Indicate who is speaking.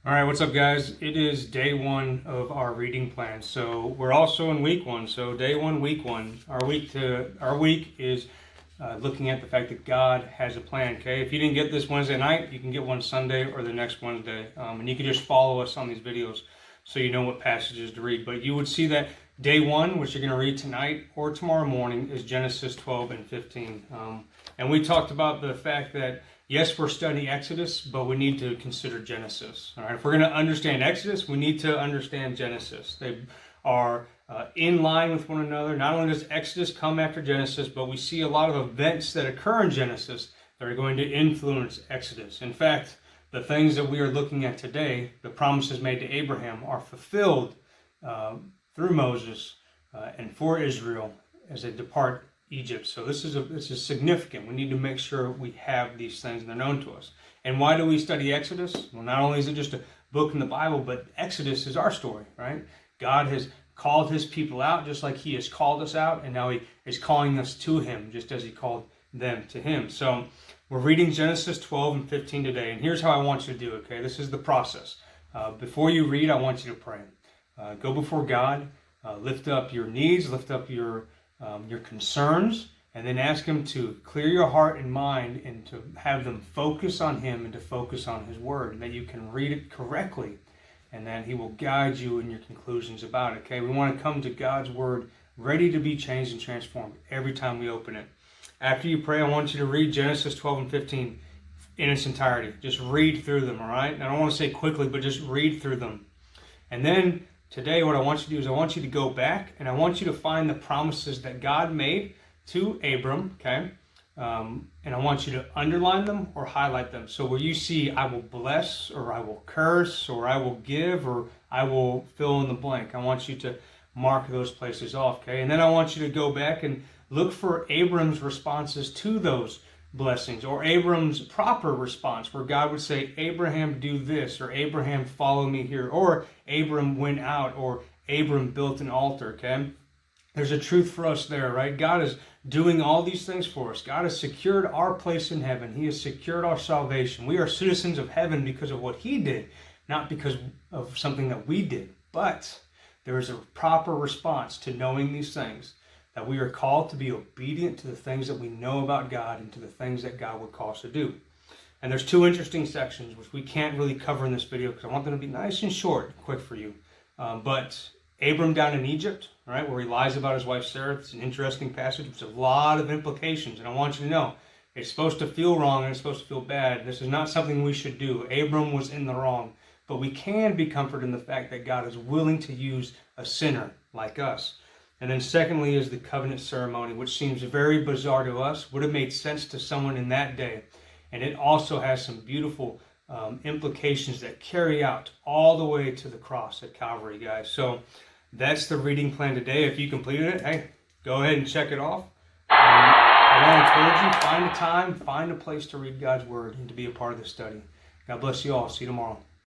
Speaker 1: All right, what's up, guys? It is day one of our reading plan. So we're also in week one. So day one, week one. Our week is looking at the fact that God has a plan. Okay, if you didn't get this Wednesday night, you can get one Sunday or the next Wednesday, and you can just follow us on these videos so you know what passages to read. But you would see that day one, which you're going to read tonight or tomorrow morning, is Genesis 12 and 15. And we talked about the fact that yes, we're studying Exodus, but we need to consider Genesis. All right, if we're going to understand Exodus, we need to understand Genesis. They are in line with one another. Not only does Exodus come after Genesis, but we see a lot of events that occur in Genesis that are going to influence Exodus. In fact, the things that we are looking at today, the promises made to Abraham, are fulfilled through Moses and for Israel as they depart Egypt. So this is significant. We need to make sure we have these things and they're known to us. And why do we study Exodus? Well, not only is it just a book in the Bible, but Exodus is our story, right? God has called his people out just like he has called us out, and now he is calling us to him just as he called them to him. So we're reading Genesis 12 and 15 today, and here's how I want you to do it, okay? This is the process. Before you read, I want you to pray. Go before God, lift up your needs, lift up your concerns, and then ask him to clear your heart and mind and to have them focus on him and to focus on his word, and that you can read it correctly, and that he will guide you in your conclusions about it. Okay, we want to come to God's word ready to be changed and transformed every time we open it. After you pray, I want you to read Genesis 12 and 15 in its entirety. Just read through them, all right? And I don't want to say quickly, but just read through them. And then today, what I want you to do is I want you to go back and I want you to find the promises that God made to Abram, okay? And I want you to underline them or highlight them. So where you see I will bless or I will curse or I will give or I will fill in the blank, I want you to mark those places off, okay? And then I want you to go back and look for Abram's responses to those blessings, or Abram's proper response, where God would say, Abraham, do this, or Abraham, follow me here, or Abram went out, or Abram built an altar, okay? There's a truth for us there, right? God is doing all these things for us. God has secured our place in heaven. He has secured our salvation. We are citizens of heaven because of what he did, not because of something that we did. But there is a proper response to knowing these things, that we are called to be obedient to the things that we know about God and to the things that God would call us to do. And there's two interesting sections which we can't really cover in this video because I want them to be nice and short and quick for you. But Abram down in Egypt, right, where he lies about his wife Sarah, it's an interesting passage with a lot of implications. And I want you to know, it's supposed to feel wrong and it's supposed to feel bad. This is not something we should do. Abram was in the wrong. But we can be comforted in the fact that God is willing to use a sinner like us. And then secondly is the covenant ceremony, which seems very bizarre to us, would have made sense to someone in that day. And it also has some beautiful implications that carry out all the way to the cross at Calvary, guys. So that's the reading plan today. If you completed it, hey, go ahead and check it off. I want to encourage you, find a time, find a place to read God's word and to be a part of the study. God bless you all. See you tomorrow.